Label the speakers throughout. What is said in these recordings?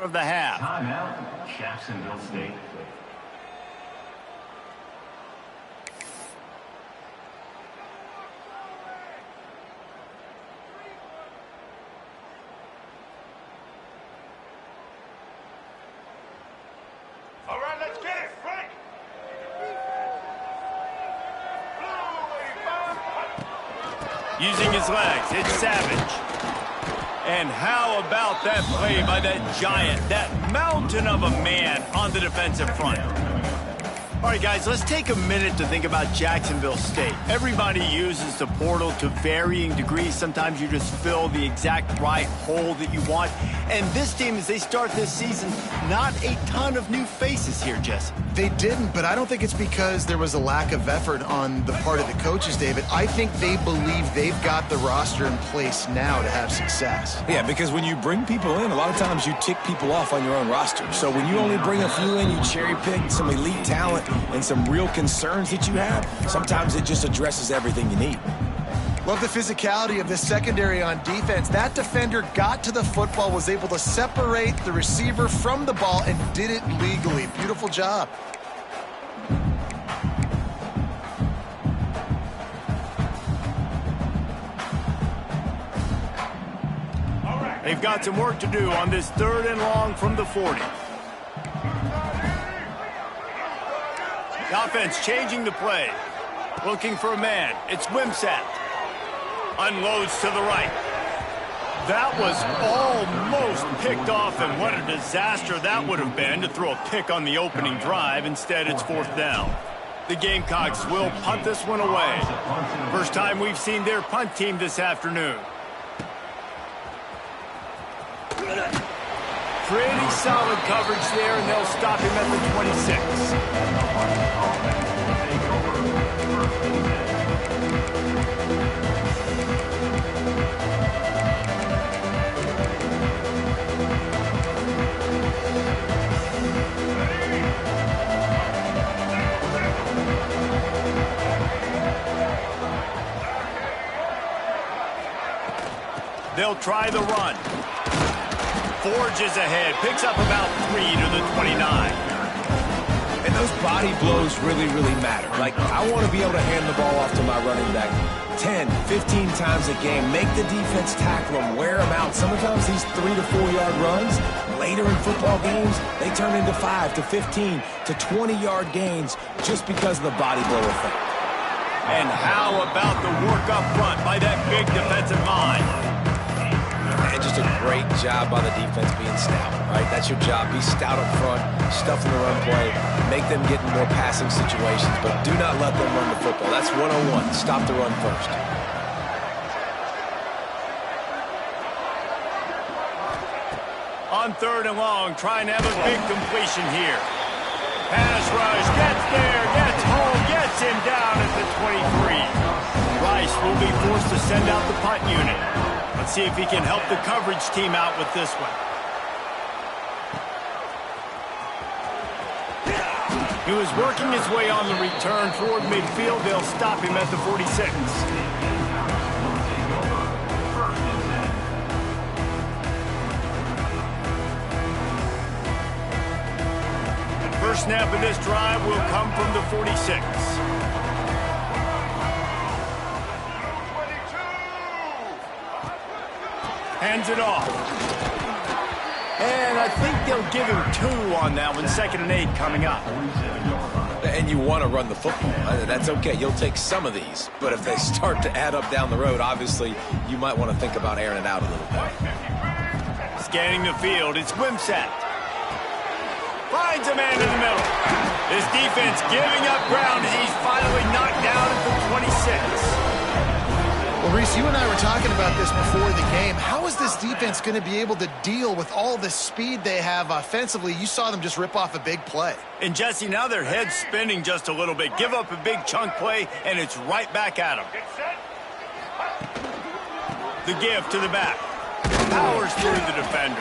Speaker 1: of the half.
Speaker 2: Timeout, Jacksonville State.
Speaker 3: All right, let's get it, Frank.
Speaker 1: Using his legs, it's Savage. And how about that play by that giant, that mountain of a man on the defensive front? All right, guys, let's take a minute to think about Jacksonville State. Everybody uses the portal to varying degrees. Sometimes you just fill the exact right hole that you want. And this team, as they start this season, not a ton of new faces here, Jesse.
Speaker 4: They didn't, but I don't think it's because there was a lack of effort on the part of the coaches, David. I think they believe they've got the roster in place now to have success.
Speaker 5: Yeah, because when you bring people in, a lot of times you tick people off on your own roster. So when you only bring a few in, you cherry pick some elite talent and some real concerns that you have, sometimes it just addresses everything you need.
Speaker 4: Love the physicality of this secondary on defense. That defender got to the football, was able to separate the receiver from the ball, and did it legally. Beautiful job.
Speaker 1: They've got some work to do on this 3rd and long from the 40. The offense changing the play. Looking for a man. It's Wimsatt. Unloads to the right. That was almost picked off, and what a disaster that would have been to throw a pick on the opening drive. Instead, it's 4th down. The Gamecocks will punt this one away. First time we've seen their punt team this afternoon. Pretty solid coverage there, and they'll stop him at the 26. They'll try the run. Forges ahead, picks up about 3 to the 29.
Speaker 5: And those body blows really, really matter. Like, I want to be able to hand the ball off to my running back 10, 15 times a game. Make the defense tackle them, wear them out. Sometimes these 3 to 4 yard runs, later in football games, they turn into 5 to 15 to 20 yard gains just because of the body blow effect.
Speaker 1: And how about the work up front by that big defensive line?
Speaker 5: And just a great job by the defense being stout, right? That's your job. Be stout up front, stuff in the run play, make them get in more passing situations, but do not let them run the football. That's 101. Stop the run first.
Speaker 1: On 3rd and long, trying to have a big completion here. Pass rush, gets there, gets home, gets him down at the 23. Rice will be forced to send out the punt unit. Let's see if he can help the coverage team out with this one. He was working his way on the return toward midfield. They'll stop him at the 46. First snap of this drive will come from the 46. Hands it off. And I think they'll give him 2 on that one. 2nd and 8 coming up.
Speaker 5: And you want to run the football. That's okay. You'll take some of these. But if they start to add up down the road, obviously, you might want to think about airing it out a little bit.
Speaker 1: Scanning the field, it's Wimsatt. Finds a man in the middle. This defense giving up ground as he's finally knocked down at the 26.
Speaker 4: Well, Reese, you and I were talking about this before the game. How is this defense going to be able to deal with all the speed they have offensively? You saw them just rip off a big play.
Speaker 1: And, Jesse, now their head's spinning just a little bit. Give up a big chunk play, and it's right back at them. The give to the back. Powers through the defender.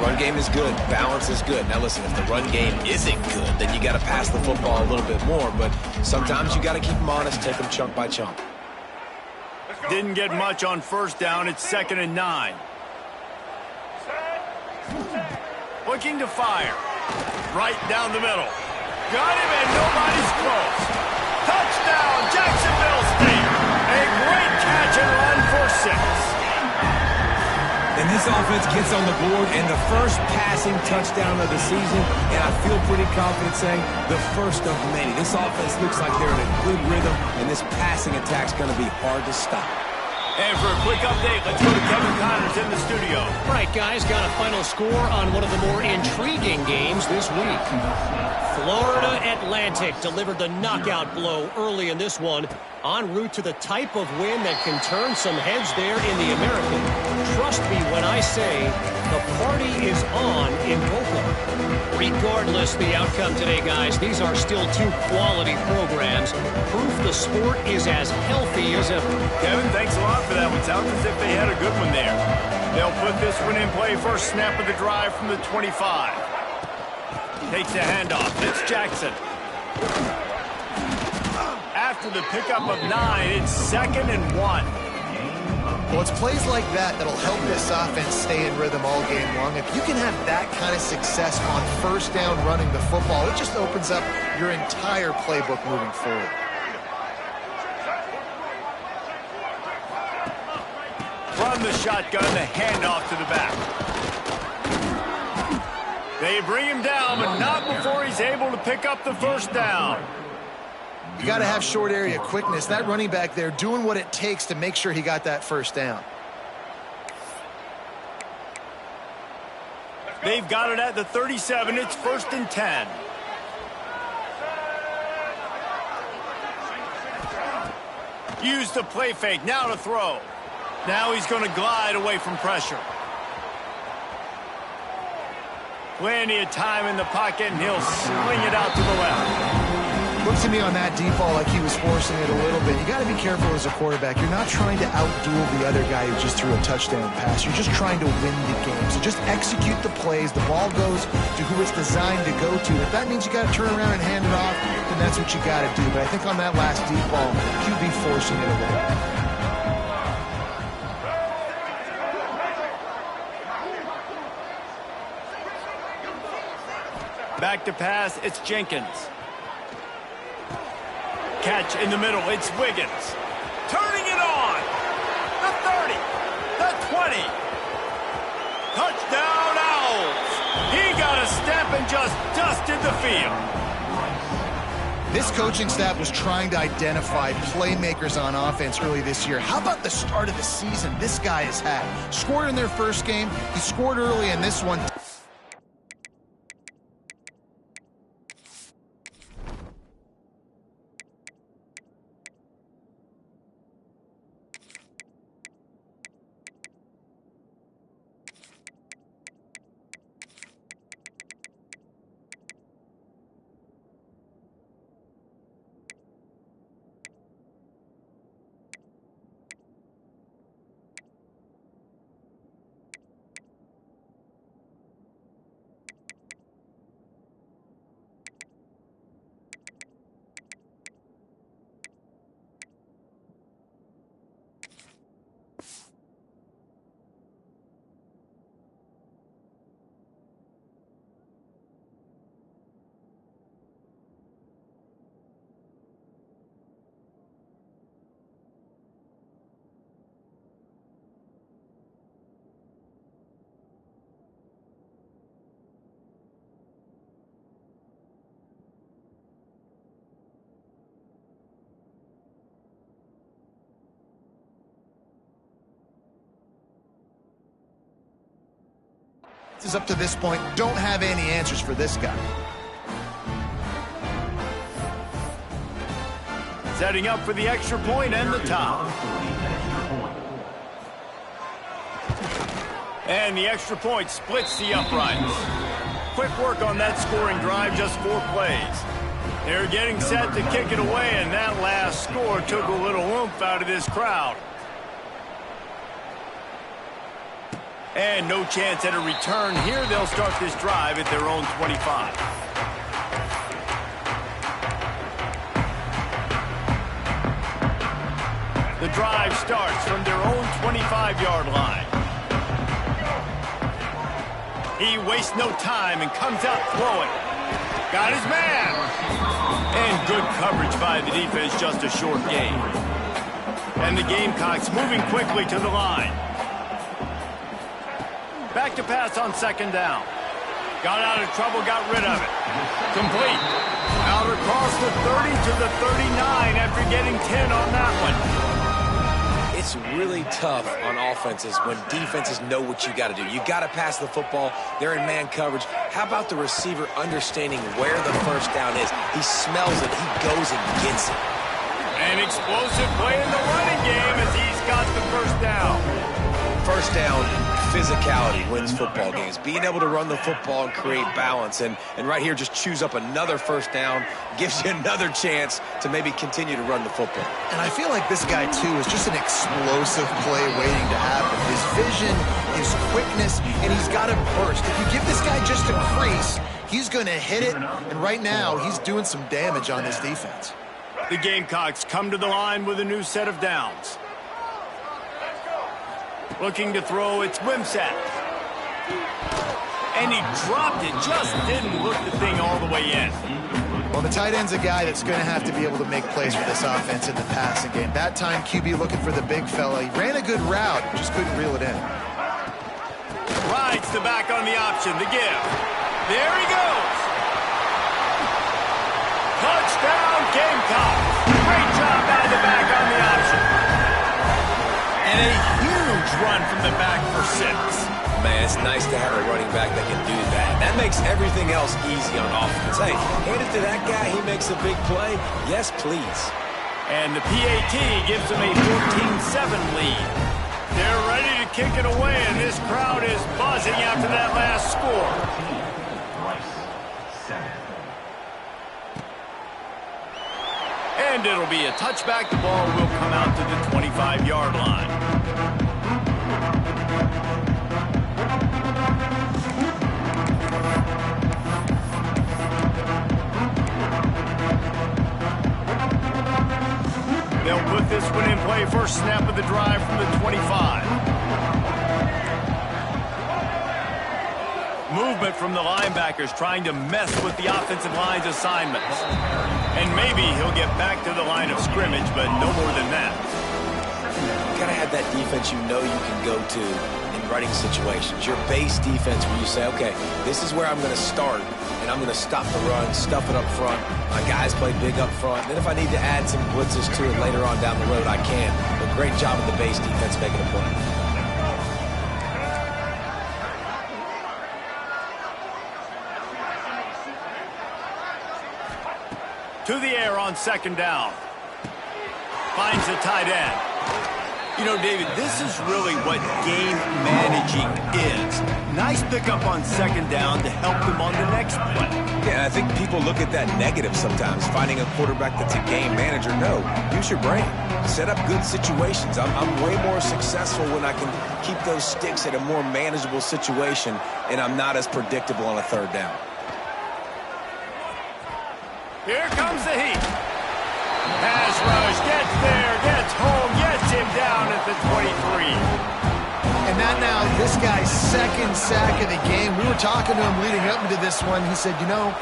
Speaker 5: Run game is good. Balance is good. Now, listen, if the run game isn't good, then you got to pass the football a little bit more. But sometimes you got to keep them honest, take them chunk by chunk.
Speaker 1: Didn't get much on 1st down. It's 2nd and 9. Looking to fire. Right down the middle. Got him and nobody's close. Touchdown, Jacksonville State. A great catch and run for 6.
Speaker 5: And this offense gets on the board and the first passing touchdown of the season, and I feel pretty confident saying the first of many. This offense looks like they're in a good rhythm, and this passing attack's going to be hard to stop.
Speaker 1: And for a quick update, let's go to Kevin Connors in the studio.
Speaker 6: All right, guys, got a final score on one of the more intriguing games this week. Florida Atlantic delivered the knockout blow early in this one, en route to the type of win that can turn some heads there in the American. Trust me when I say the party is on in Boca. Regardless the outcome today, guys, these are still 2 quality programs. Proof the sport is as healthy as ever.
Speaker 1: Kevin, thanks a lot for that one. Sounds as if they had a good one there. They'll put this one in play first snap of the drive from the 25. Takes a handoff. It's Jackson. After the pickup of 9, it's 2nd and 1.
Speaker 4: Well, it's plays like that that'll help this offense stay in rhythm all game long. If you can have that kind of success on first down running the football, it just opens up your entire playbook moving forward.
Speaker 1: From the shotgun, the handoff to the back. They bring him down, but not before he's able to pick up the first down.
Speaker 4: You got to have short area quickness. That running back there doing what it takes to make sure he got that first down.
Speaker 1: They've got it at the 37. It's 1st and 10. Use the play fake. Now to throw. Now he's going to glide away from pressure. Plenty of time in the pocket, and he'll sling it out to the left.
Speaker 4: Looks to me on that deep ball like he was forcing it a little bit. You got to be careful as a quarterback. You're not trying to outduel the other guy who just threw a touchdown pass. You're just trying to win the game. So just execute the plays. The ball goes to who it's designed to go to. If that means you got to turn around and hand it off, then that's what you got to do. But I think on that last deep ball, QB forcing it away.
Speaker 1: Back to pass, it's Jenkins. Catch in the middle, it's Wiggins. Turning it on. The 30, the 20. Touchdown Owls. He got a step and just dusted the field.
Speaker 4: This coaching staff was trying to identify playmakers on offense early this year. How about the start of the season this guy has had? Scored in their first game. He scored early in this one. Is up to this point, don't have any answers for this guy.
Speaker 1: Setting up for the extra point and the top. And the extra point splits the uprights. Quick work on that scoring drive, just 4 plays. They're getting set to kick it away, and that last score took a little oomph out of this crowd. And no chance at a return here. They'll start this drive at their own 25. The drive starts from their own 25-yard line. He wastes no time and comes out throwing. Got his man. And good coverage by the defense, just a short gain. And the Gamecocks moving quickly to the line. Back to pass on second down. Got out of trouble, got rid of it. Complete. Out across the 30 to the 39 after getting 10 on that one.
Speaker 5: It's really tough on offenses when defenses know what you got to do. You got to pass the football. They're in man coverage. How about the receiver understanding where the first down is? He smells it. He goes and gets it.
Speaker 1: An explosive play in the running game as he's got the first down.
Speaker 5: First down, physicality wins football games. Being able to run the football and create balance. And right here, just choose up another first down. Gives you another chance to maybe continue to run the football.
Speaker 4: And I feel like this guy, too, is just an explosive play waiting to happen. His vision, his quickness, and he's got a burst. If you give this guy just a crease, he's going to hit it. And right now, he's doing some damage on this defense.
Speaker 1: The Gamecocks come to the line with a new set of downs. Looking to throw, it's Wimsatt. And he dropped it, just didn't look the thing all the way in.
Speaker 4: Well, the tight end's a guy that's going to have to be able to make plays for this offense in the passing game. That time, QB looking for the big fella. He ran a good route, just couldn't reel it in.
Speaker 1: Rides the back on the option, the give. There he goes. Touchdown, Gamecocks. Great job out of the back on the option. And a huge run from the back for 6.
Speaker 5: Man, it's nice to have a running back that can do that. That makes everything else easy on offense. Hey, hand it to that guy. He makes a big play. Yes, please.
Speaker 1: And the PAT gives them a 14-7 lead. They're ready to kick it away, and this crowd is buzzing after that last score. And it'll be a touchback. The ball will come out to the 25-yard line. They'll put this one in play. First snap of the drive from the 25. Movement from the linebackers trying to mess with the offensive line's assignments. And maybe he'll get back to the line of scrimmage, but no more than that.
Speaker 5: You gotta have that defense you know you can go to in running situations. Your base defense where you say, okay, this is where I'm gonna start, and I'm gonna stop the run, stuff it up front. My guys play big up front. Then if I need to add some blitzes to it later on down the road, I can. But great job of the base defense making a play.
Speaker 1: To the air on second down. Finds the tight end. You know, David, this is really what game managing is. Nice pickup on second down to help them on the next play.
Speaker 5: Yeah, I think people look at that negative sometimes, finding a quarterback that's a game manager. No, use your brain. Set up good situations. I'm way more successful when I can keep those sticks at a more manageable situation, and I'm not as predictable on a third down.
Speaker 1: Here comes the heat. Pass rush, gets there, gets home, gets him down at the 23.
Speaker 4: And that now, this guy's second sack of the game. We were talking to him leading up into this one. He said, you know,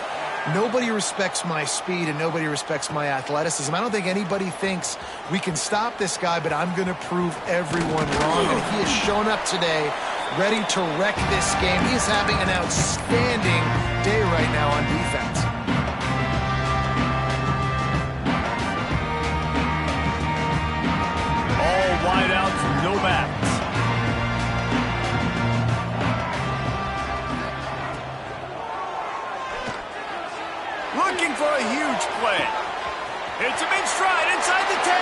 Speaker 4: nobody respects my speed and nobody respects my athleticism. I don't think anybody thinks we can stop this guy, but I'm going to prove everyone wrong. And he has shown up today ready to wreck this game. He is having an outstanding day right now on defense.
Speaker 1: Wideouts, no backs. Looking for a huge play. Hits him in stride inside the 10.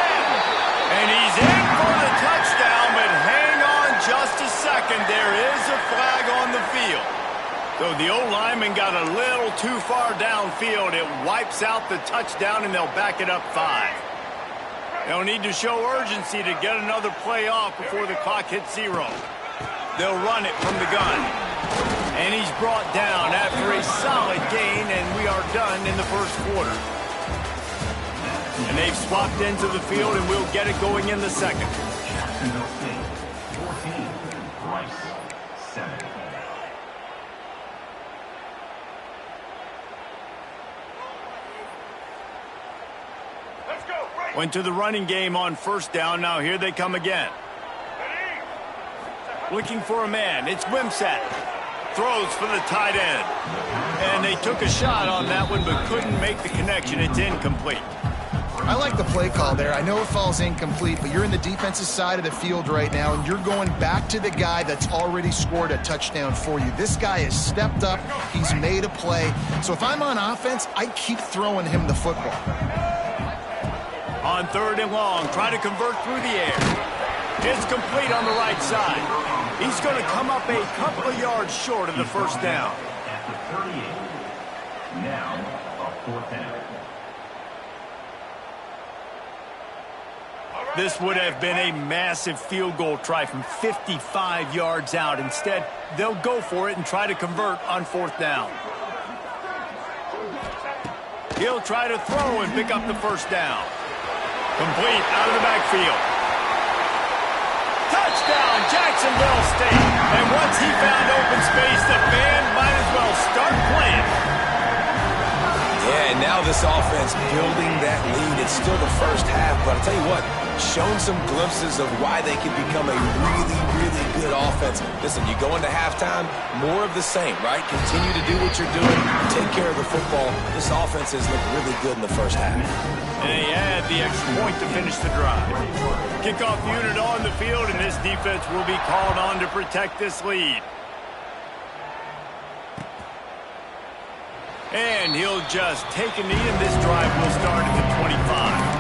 Speaker 1: And he's in for the touchdown, but hang on just a second. There is a flag on the field. So the O-lineman got a little too far downfield. It wipes out the touchdown, and they'll back it up 5. They'll need to show urgency to get another play off before the clock hits 0. They'll run it from the gun. And he's brought down after a solid gain, and we are done in the first quarter. And they've swapped into the field, and we'll get it going in the second.
Speaker 2: Jacksonville State, 14, Rice, 7.
Speaker 1: Went to the running game on first down. Now here they come again. Looking for a man. It's Wimsatt. Throws for the tight end. And they took a shot on that one but couldn't make the connection. It's incomplete.
Speaker 4: I like the play call there. I know it falls incomplete, but you're in the defensive side of the field right now, and you're going back to the guy that's already scored a touchdown for you. This guy has stepped up. He's made a play. So if I'm on offense, I keep throwing him the football.
Speaker 1: On 3rd and long, try to convert through the air. It's complete on the right side. He's going to come up a couple of yards short of the first down.
Speaker 2: At the 38. Now, a 4th down.
Speaker 1: This would have been a massive field goal try from 55 yards out. Instead, they'll go for it and try to convert on 4th down. He'll try to throw and pick up the first down. Complete out of the backfield. Touchdown, Jacksonville State. And once he found open space, the band might as well start playing.
Speaker 5: Yeah, and now this offense building that lead. It's still the first half, but I'll tell you what, shown some glimpses of why they can become a really, really good offense. Listen, you go into halftime, more of the same, right? Continue to do what you're doing, take care of the football. This offense has looked really good in the first half.
Speaker 1: And they add the extra point to finish the drive. Kickoff unit on the field, and this defense will be called on to protect this lead. And he'll just take a knee, and this drive will start at the 25.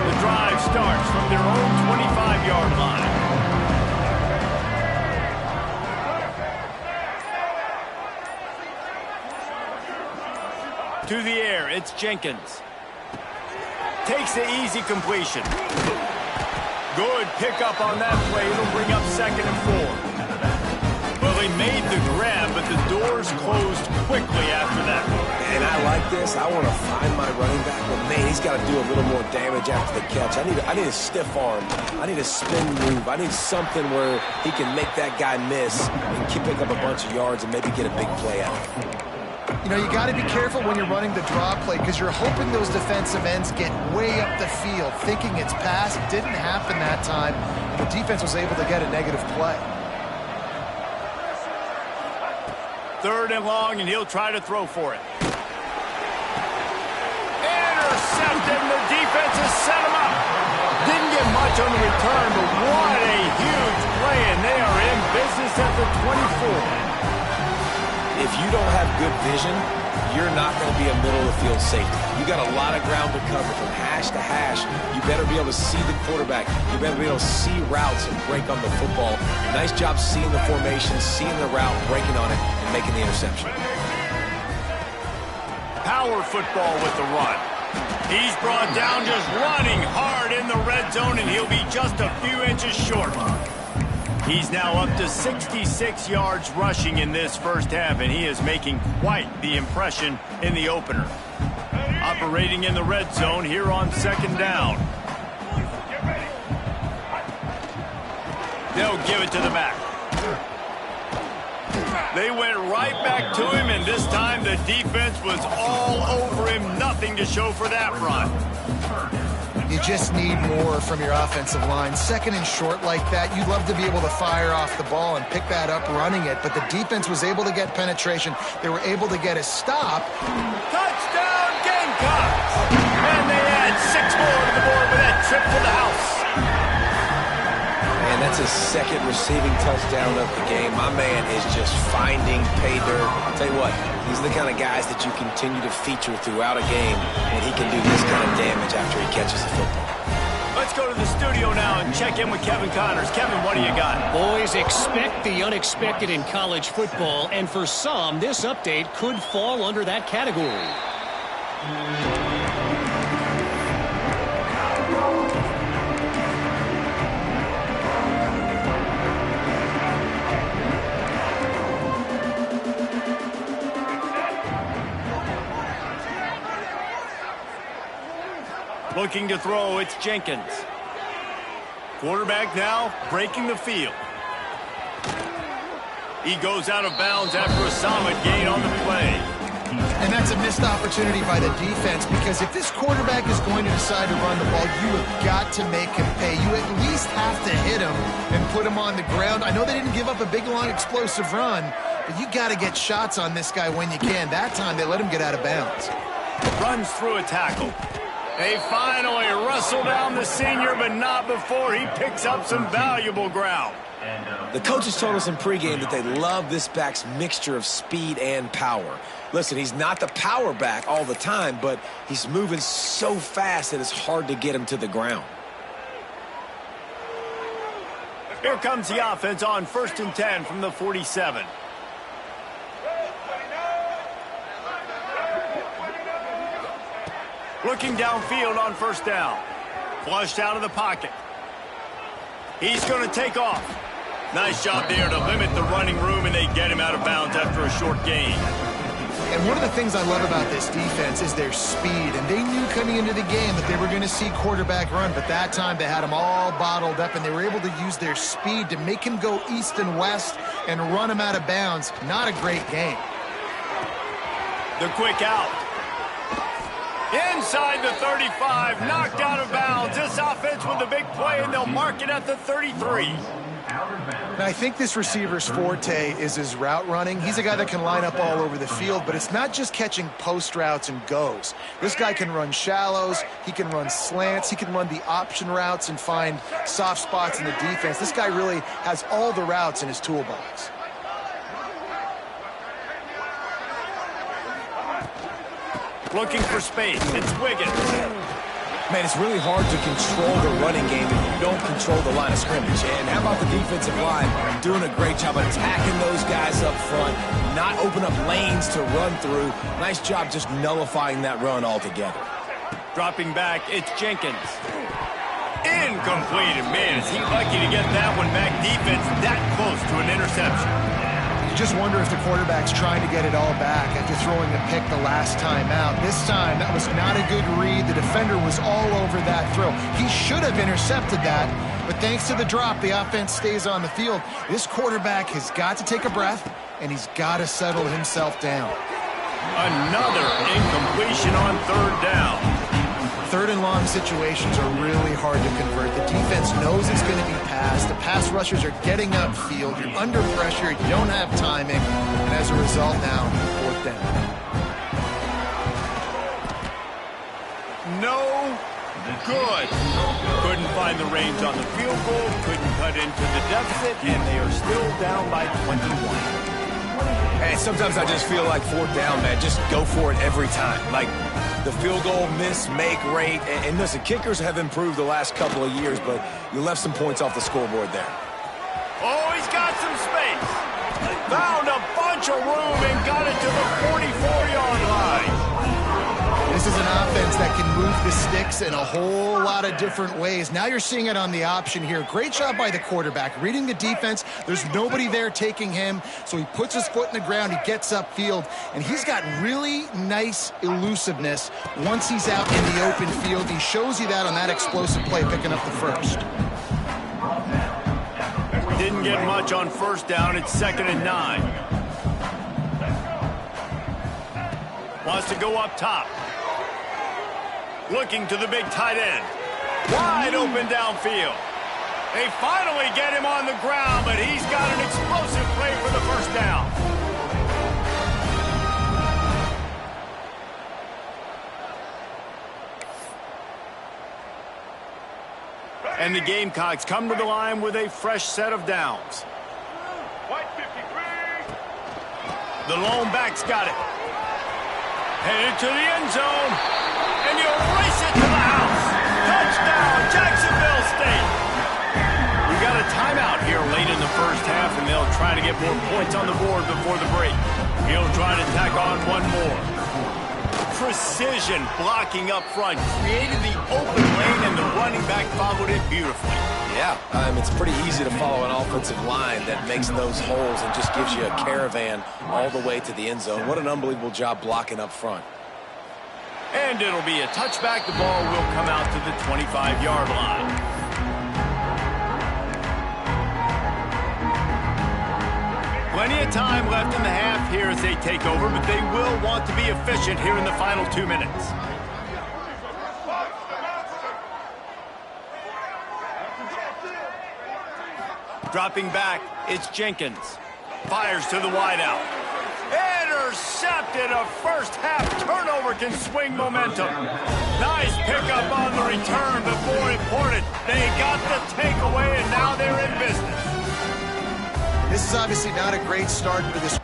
Speaker 1: The drive starts from their own 25-yard line. To the air, it's Jenkins. Takes the easy completion. Good pickup on that play. It'll bring up 2nd and 4. Well, they made the grab, but the doors closed quickly after that.
Speaker 5: And I like this. I want to find my running back, but man, he's got to do a little more damage after the catch. I need a stiff arm. I need a spin move. I need something where he can make that guy miss and pick up a bunch of yards and maybe get a big play out of it.
Speaker 4: You know, you got to be careful when you're running the draw play because you're hoping those defensive ends get way up the field, thinking it's pass. It didn't happen that time. The defense was able to get a negative play.
Speaker 1: 3rd and long, and he'll try to throw for it. Intercepted, and the defense has set him up. Didn't get much on the return, but what a huge play, and they are in business at the 24.
Speaker 5: If you don't have good vision, you're not going to be a middle-of-the-field safety. You got a lot of ground to cover from hash to hash. You better be able to see the quarterback. You better be able to see routes and break on the football. Nice job seeing the formation, seeing the route, breaking on it, and making the interception.
Speaker 1: Power football with the run. He's brought down just running hard in the red zone, and he'll be just a few inches short. He's now up to 66 yards rushing in this first half, and he is making quite the impression in the opener. Operating in the red zone here on 2nd down. They'll give it to the back. They went right back to him, and this time the defense was all over him. Nothing to show for that run.
Speaker 4: You just need more from your offensive line. 2nd and short like that, you'd love to be able to fire off the ball and pick that up running it, but the defense was able to get penetration. They were able to get a stop.
Speaker 1: Touchdown, Gamecocks! And they add 6 more to the board with that trip to the house.
Speaker 5: And that's his 2nd receiving touchdown of the game. My man is just finding pay dirt. I'll tell you what, these are the kind of guys that you continue to feature throughout a game, and he can do this kind of damage after he catches the football.
Speaker 1: Let's go to the studio now and check in with Kevin Connors. Kevin, what do you got?
Speaker 6: Boys, expect the unexpected in college football, and for some, this update could fall under that category.
Speaker 1: Looking to throw, it's Jenkins. Quarterback now breaking the field. He goes out of bounds after a solid gain on the play.
Speaker 4: And that's a missed opportunity by the defense, because if this quarterback is going to decide to run the ball, you have got to make him pay. You at least have to hit him and put him on the ground. I know they didn't give up a big, long, explosive run, but you got to get shots on this guy when you can. That time they let him get out of bounds.
Speaker 1: Runs through a tackle. They finally wrestle down the senior, but not before he picks up some valuable ground.
Speaker 5: The coaches told us in pregame that they love this back's mixture of speed and power. Listen, he's not the power back all the time, but he's moving so fast that it's hard to get him to the ground.
Speaker 1: Here comes the offense on 1st and 10 from the 47. Looking downfield on 1st down. Flushed out of the pocket. He's going to take off. Nice job there to limit the running room, and they get him out of bounds after a short gain.
Speaker 4: And one of the things I love about this defense is their speed. And they knew coming into the game that they were going to see quarterback run, but that time they had him all bottled up, and they were able to use their speed to make him go east and west and run him out of bounds. Not a great game.
Speaker 1: The quick out. Inside the 35, knocked out of bounds. This offense with a big play, and they'll mark it at the 33.
Speaker 4: Now, I think this receiver's forte is his route running. He's a guy that can line up all over the field, but it's not just catching post routes and goes. This guy can run shallows, he can run slants, he can run the option routes and find soft spots in the defense. This guy really has all the routes in his toolbox.
Speaker 1: Looking for space, it's Wiggins.
Speaker 5: Man, it's really hard to control the running game if you don't control the line of scrimmage. And how about the defensive line doing a great job attacking those guys up front, not open up lanes to run through. Nice job just nullifying that run altogether.
Speaker 1: Dropping back, it's Jenkins. Incomplete. Man, is he lucky to get that one back. Defense that close to an interception.
Speaker 4: Just wonder if the quarterback's trying to get it all back after throwing a pick the last time out. This time, that was not a good read. The defender was all over that throw. He should have intercepted that, but thanks to the drop, the offense stays on the field. This quarterback has got to take a breath, and he's got to settle himself down.
Speaker 1: Another incompletion on 3rd down.
Speaker 4: 3rd and long situations are really hard to convert. The defense knows it's going to be passed. The pass rushers are getting upfield. You're under pressure. You don't have timing. And as a result now, 4th down.
Speaker 1: No good. Couldn't find the range on the field goal. Couldn't cut into the deficit. And they are still down by 21.
Speaker 5: Hey, sometimes I just feel like 4th down, man. Just go for it every time. Like, the field goal miss-make rate. And listen, kickers have improved the last couple of years, but you left some points off the scoreboard there.
Speaker 1: Oh, he's got some space. Found a bunch of room and got it to the 44-yard line.
Speaker 4: This is an offense that can move the sticks in a whole lot of different ways. Now you're seeing it on the option here. Great job by the quarterback. Reading the defense, there's nobody there taking him, so he puts his foot in the ground, he gets upfield, and he's got really nice elusiveness once he's out in the open field. He shows you that on that explosive play, picking up the first.
Speaker 1: Didn't get much on 1st down. It's 2nd and 9. Wants to go up top. Looking to the big tight end. Wide open downfield. They finally get him on the ground, but he's got an explosive play for the 1st down. And the Gamecocks come to the line with a fresh set of downs.
Speaker 3: White 53.
Speaker 1: The lone back's got it. Headed to the end zone. And you race it to the house. Touchdown, Jacksonville State. We got a timeout here late in the 1st half, and they'll try to get more points on the board before the break. He'll try to tack on one more. Precision blocking up front. Created the open lane, and the running back followed it beautifully.
Speaker 5: Yeah, it's pretty easy to follow an offensive line that makes those holes and just gives you a caravan all the way to the end zone. What an unbelievable job blocking up front.
Speaker 1: And it'll be a touchback. The ball will come out to the 25-yard line. Plenty of time left in the half here as they take over, but they will want to be efficient here in the final 2 minutes. Dropping back, it's Jenkins. Fires to the wideout. Intercepted. A first half turnover can swing momentum. Nice pickup on the return, but more important, they got the takeaway, and now they're in business.
Speaker 4: This is obviously not a great start for this.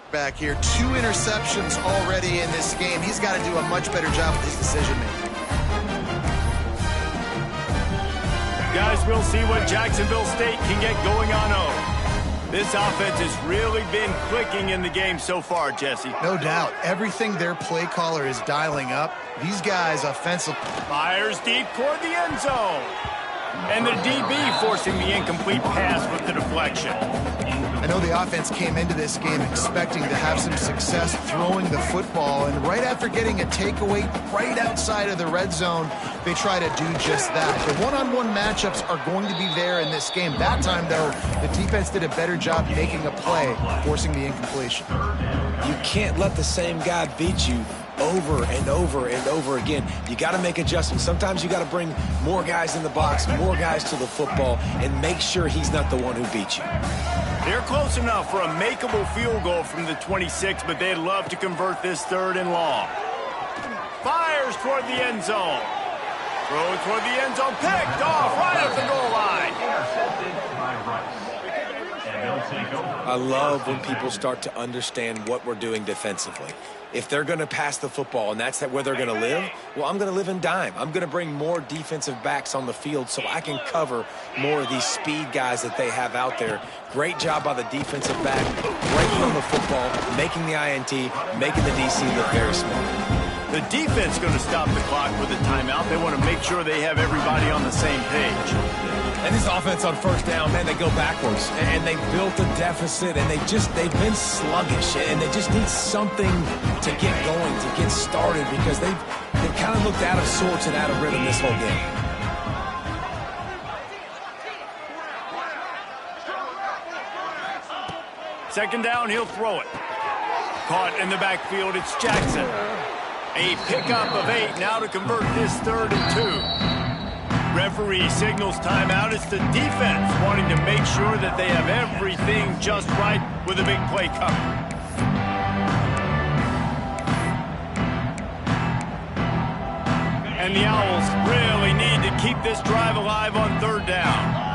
Speaker 4: Back here, 2 interceptions already in this game. He's got to do a much better job with his decision-making.
Speaker 1: Guys, we'll see what Jacksonville State can get going on over. This offense has really been clicking in the game so far, Jesse.
Speaker 4: No doubt. Everything their play caller is dialing up, these guys offensive.
Speaker 1: Fires deep toward the end zone. And the DB forcing the incomplete pass with the deflection.
Speaker 4: I know the offense came into this game expecting to have some success throwing the football, and right after getting a takeaway right outside of the red zone, they try to do just that. The one-on-one matchups are going to be there in this game. That time, though, the defense did a better job making a play, forcing the incompletion.
Speaker 5: You can't let the same guy beat you over and over and over again. You got to make adjustments. Sometimes you got to bring more guys in the box, more guys to the football, and make sure he's not the one who beat you.
Speaker 1: They're close enough for a makeable field goal from the 26, but they'd love to convert this 3rd and long. Fires toward the end zone. Throw toward the end zone. Picked off right at the goal line.
Speaker 2: Intercepted by Rice. And they'll take over.
Speaker 5: I love when people start to understand what we're doing defensively. If they're going to pass the football and that's where they're going to live, well, I'm going to live in dime. I'm going to bring more defensive backs on the field so I can cover more of these speed guys that they have out there. Great job by the defensive back, breaking on the football, making the INT, making the DC look very smart.
Speaker 1: The defense going to stop the clock with a timeout. They want to make sure they have everybody on the same page.
Speaker 5: And this offense on first down, man, they go backwards. And they built a deficit, and they've been sluggish. And they just need something to get going, to get started, because they've kind of looked out of sorts and out of rhythm this whole game.
Speaker 1: Second down, he'll throw it. Caught in the backfield, it's Jackson. A pickup of 8 now to convert this 3rd and 2. Referee signals timeout. It's the defense wanting to make sure that they have everything just right with a big play coming. And the Owls really need to keep this drive alive on 3rd down.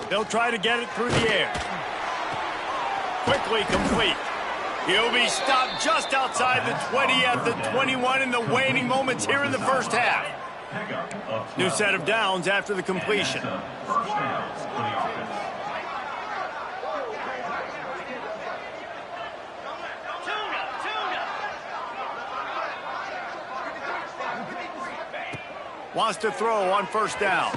Speaker 1: They'll try to get it through the air. Quickly complete. He'll be stopped just outside the 20 at the 21 in the waning moments here in the first half. New set of downs after the completion.
Speaker 2: First down for the offense.
Speaker 1: Wants to throw on first down.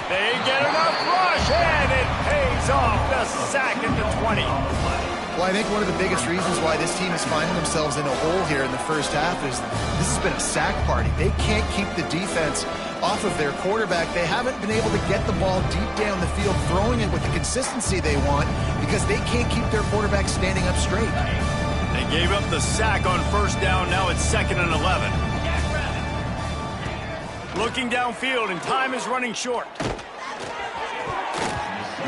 Speaker 1: They get enough rush, and it pays off. The sack at the 20.
Speaker 4: Well, I think one of the biggest reasons why this team is finding themselves in a hole here in the first half is this has been a sack party. They can't keep the defense off of their quarterback. They haven't been able to get the ball deep down the field, throwing it with the consistency they want, because they can't keep their quarterback standing up straight.
Speaker 1: They gave up the sack on first down. Now it's 2nd and 11. Looking downfield, and time is running short.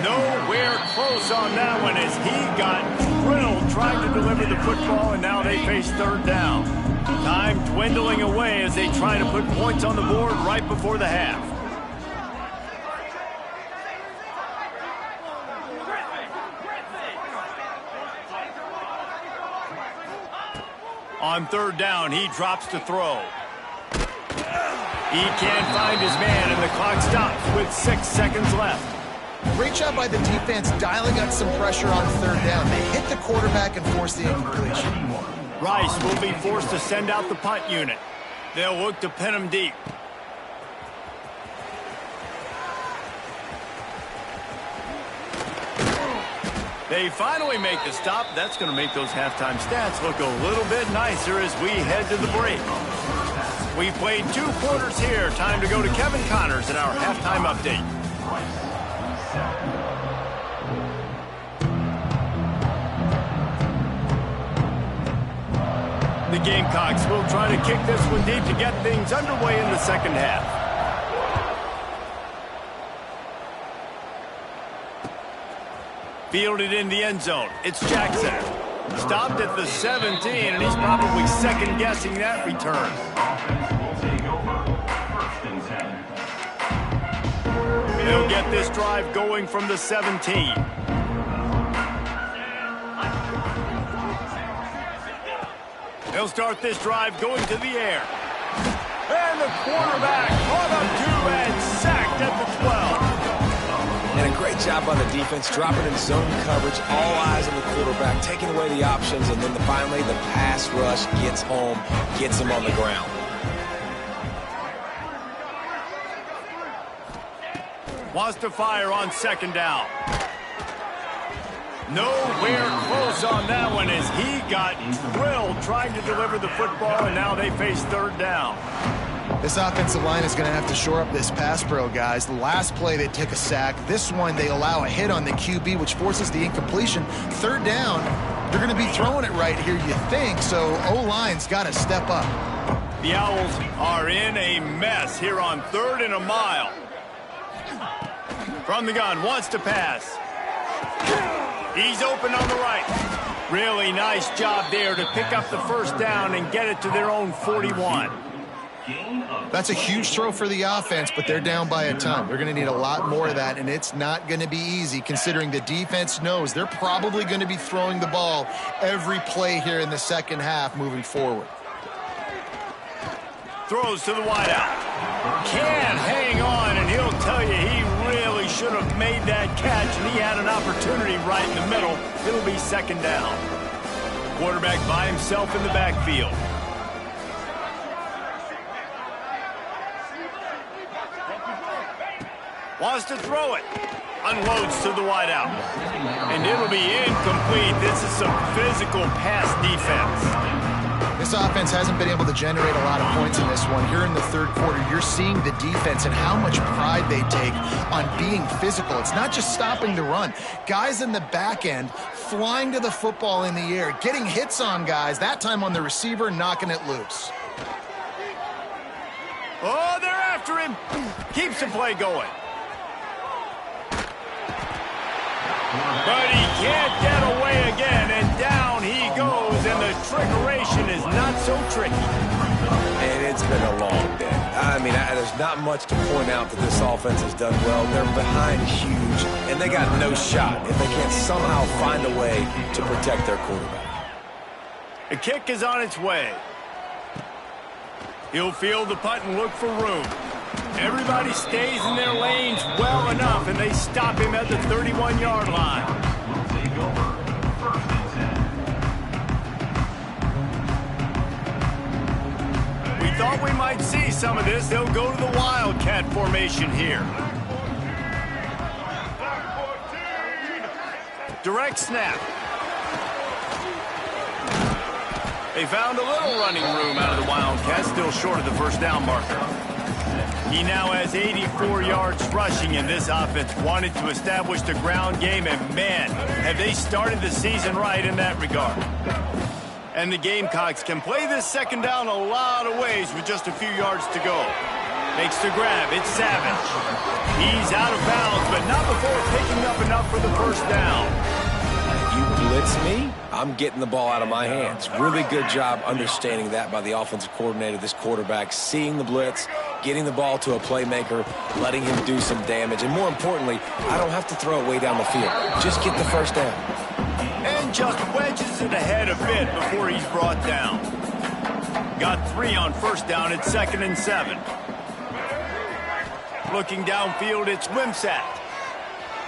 Speaker 1: Nowhere close on that one as he got drilled trying to deliver the football, and now they face 3rd down. Time dwindling away as they try to put points on the board right before the half. On 3rd down, he drops to throw. He can't find his man, and the clock stops with 6 seconds left.
Speaker 4: Great job by the defense dialing up some pressure on third down. They hit the quarterback and forced the incompletion.
Speaker 1: Rice will be forced to send out the punt unit. They'll look to pin him deep. They finally make the stop. That's going to make those halftime stats look a little bit nicer as we head to the break. We played 2 quarters here. Time to go to Kevin Connors in our halftime update. The Gamecocks will try to kick this one deep to get things underway in the second half. Fielded in the end zone. It's Jackson. Stopped at the 17, and he's probably second-guessing that return. They'll get this drive going from the 17. They'll start this drive going to the air. And the quarterback caught up to and sacked at the 12.
Speaker 5: And a great job by the defense, dropping in zone coverage, all eyes on the quarterback, taking away the options, and then finally the pass rush gets home, gets him on the ground.
Speaker 1: Wants to fire on second down. Nowhere close on that one as he got drilled trying to deliver the football, and now they face third down.
Speaker 4: This offensive line is going to have to shore up this pass pro, guys. The last play, they took a sack. This one, they allow a hit on the QB, which forces the incompletion. Third down, they're going to be throwing it right here, you think, so O-line's got to step up.
Speaker 1: The Owls are in a mess here on 3rd and a mile. From the gun, wants to pass. He's open on the right. Really nice job there to pick up the first down and get it to their own 41.
Speaker 4: That's a huge throw for the offense, but they're down by a ton. They're going to need a lot more of that, and it's not going to be easy considering the defense knows they're probably going to be throwing the ball every play here in the second half moving forward.
Speaker 1: Throws to the wideout. Can hang on, and he'll tell you he really should have made that catch, and he had an opportunity right in the middle. It'll be second down. Quarterback by himself in the backfield. Wants to throw it. Unloads to the wideout. And it'll be incomplete. This is some physical pass defense.
Speaker 4: This offense hasn't been able to generate a lot of points in this one. Here in the third quarter, you're seeing the defense and how much pride they take on being physical. It's not just stopping the run. Guys in the back end flying to the football in the air, getting hits on guys, that time on the receiver, knocking it loose.
Speaker 1: Oh, they're after him. Keeps the play going. But he can't get away again, and down he goes, and the trickeration is not so tricky.
Speaker 5: And it's been a long day. I mean, there's not much to point out that this offense has done well. They're behind huge, and they got no shot if they can't somehow find a way to protect their quarterback.
Speaker 1: The kick is on its way. He'll field the punt and look for room. Everybody stays in their lanes well enough, and they stop him at the 31-yard line. We thought we might see some of this. They'll go to the Wildcat formation here. Direct snap. They found a little running room out of the Wildcats, still short of the first down marker. He now has 84 yards rushing, and this offense wanted to establish the ground game, and man, have they started the season right in that regard. And the Gamecocks can play this second down a lot of ways with just a few yards to go. Makes the grab. It's Savage. He's out of bounds, but not before picking up enough for the first down.
Speaker 5: You blitz me, I'm getting the ball out of my hands. Really good job understanding that by the offensive coordinator, this quarterback, seeing the blitz, getting the ball to a playmaker, letting him do some damage, and more importantly, I don't have to throw it way down the field. Just get the first down.
Speaker 1: And just wedges it ahead a bit before he's brought down. Got 3 on first down at 2nd and 7. looking downfield. It's Wimsatt.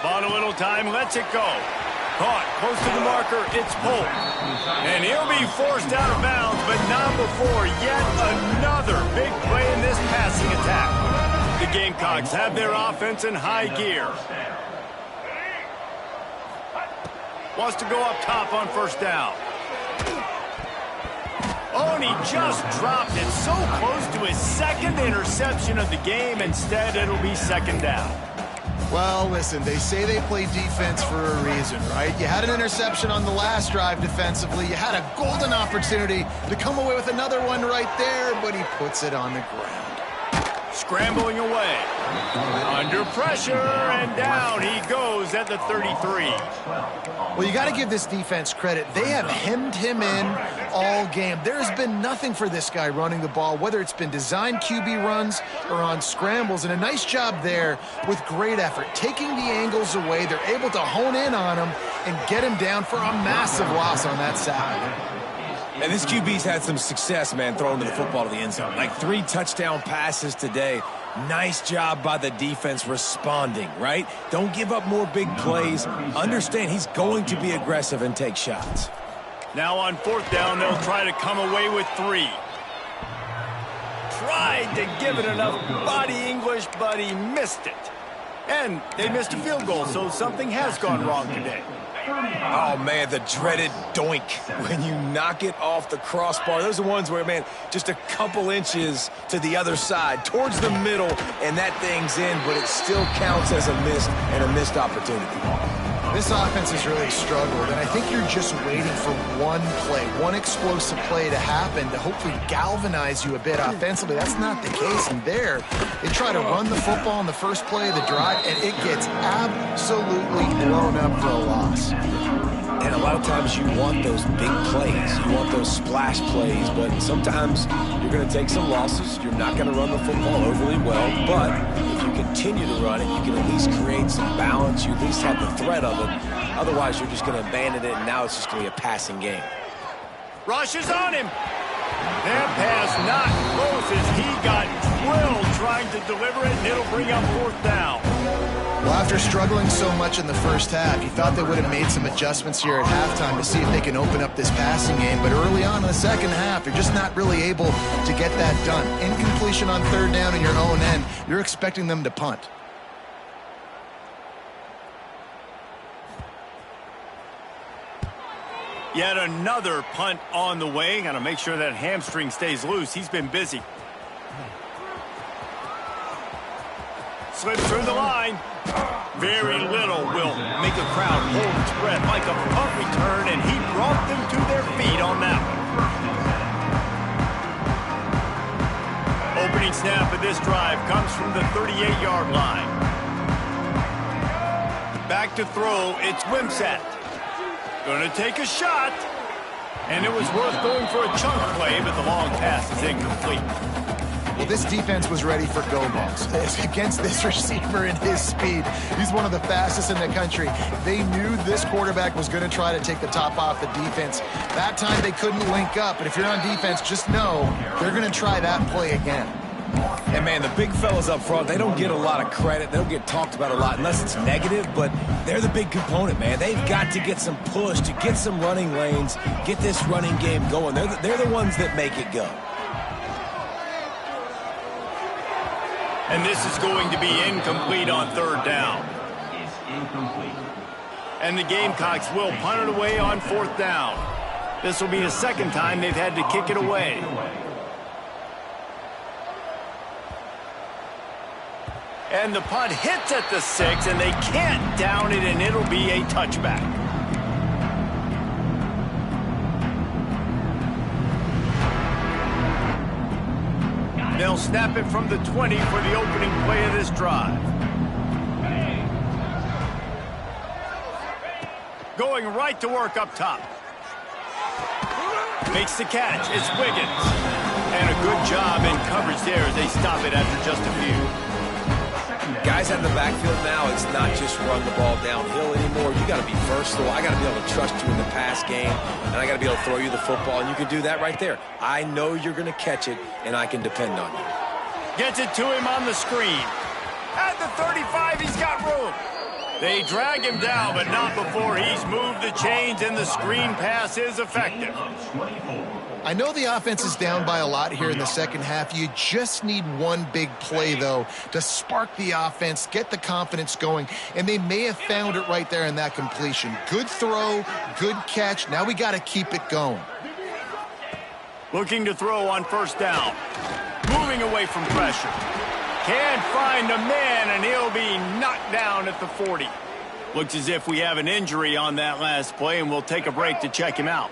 Speaker 1: Bought a little time, lets it go. Caught close to the marker. It's Polk. And he'll be forced out of bounds, but not before yet another big play in this passing attack. The Gamecocks have their offense in high gear. Wants to go up top on first down. Oh, and he just dropped it so close to his second interception of the game. Instead, it'll be second down.
Speaker 4: Well, listen, they say they play defense for a reason, right? You had an interception on the last drive defensively. You had a golden opportunity to come away with another one right there, but he puts it on the ground.
Speaker 1: Scrambling away. Under pressure, and down he goes at the 33.
Speaker 4: Well, you got to give this defense credit. They have hemmed him in all game. There's been nothing for this guy running the ball, whether it's been designed QB runs or on scrambles, and a nice job there with great effort. Taking the angles away, they're able to hone in on him and get him down for a massive loss on that side.
Speaker 5: And this QB's had some success, man, throwing the football to the end zone. Like 3 touchdown passes today. Nice job by the defense responding, right? Don't give up more big plays. Understand he's going to be aggressive and take shots.
Speaker 1: Now on fourth down, they'll try to come away with 3. Tried to give it enough body English, but he missed it. And they missed a field goal, so something has gone wrong today.
Speaker 5: Oh, man, the dreaded doink when you knock it off the crossbar. Those are ones where, man, just a couple inches to the other side, towards the middle, and that thing's in, but it still counts as a missed opportunity.
Speaker 4: This offense has really struggled, and I think you're just waiting for one play, one explosive play to happen to hopefully galvanize you a bit offensively. That's not the case, and there, they try to run the football in the first play of the drive, and it gets absolutely blown up for a loss.
Speaker 5: And a lot of times you want those big plays. You want those splash plays, but sometimes you're going to take some losses. You're not going to run the football overly well, but if you continue to run it, you can at least create some balance. You at least have the threat of it. Otherwise, you're just going to abandon it, and now it's just going to be a passing game.
Speaker 1: Rush is on him. That pass not close as he got drilled trying to deliver it, and it'll bring up fourth down.
Speaker 4: Well, after struggling so much in the first half, you thought they would have made some adjustments here at halftime to see if they can open up this passing game. But early on in the second half, they're just not really able to get that done. Incompletion on third down in your own end, you're expecting them to punt.
Speaker 1: Yet another punt on the way. Got to make sure that hamstring stays loose. He's been busy. Slips through the line. Very little will make a crowd hold its breath like a punt return, and he brought them to their feet on that one. Opening snap of this drive comes from the 38-yard line. Back to throw, it's Wimsatt. Going to take a shot, and it was worth going for a chunk play, but the long pass is incomplete.
Speaker 4: Well, this defense was ready for go balls against this receiver and his speed. He's one of the fastest in the country. They knew this quarterback was going to try to take the top off the defense. That time they couldn't link up, but if you're on defense, just know they're going to try that play again.
Speaker 5: And, man, the big fellas up front, they don't get a lot of credit. They don't get talked about a lot unless it's negative, but they're the big component, man. They've got to get some push, to get some running lanes, get this running game going. They're the ones that make it go.
Speaker 1: And this is going to be incomplete on third down. And the Gamecocks will punt it away on fourth down. This will be the second time they've had to kick it away. And the punt hits at the 6, and they can't down it, and it'll be a touchback. They'll snap it from the 20 for the opening play of this drive. Going right to work up top. Makes the catch. It's Wiggins. And a good job in coverage there as they stop it after just a few.
Speaker 5: Guys out of the backfield now, it's not just run the ball downhill anymore. You got to be versatile. I got to be able to trust you in the pass game, and I got to be able to throw you the football, and you can do that right there. I know you're going to catch it, and I can depend on you.
Speaker 1: Gets it to him on the screen. At the 35, he's got room. They drag him down, but not before he's moved the chains, and the screen pass is effective.
Speaker 4: I know the offense is down by a lot here in the second half. You just need one big play, though, to spark the offense, get the confidence going, and they may have found it right there in that completion. Good throw, good catch. Now we got to keep it going.
Speaker 1: Looking to throw on first down. Moving away from pressure. Can't find a man, and he'll be knocked down at the 40. Looks as if we have an injury on that last play, and we'll take a break to check him out.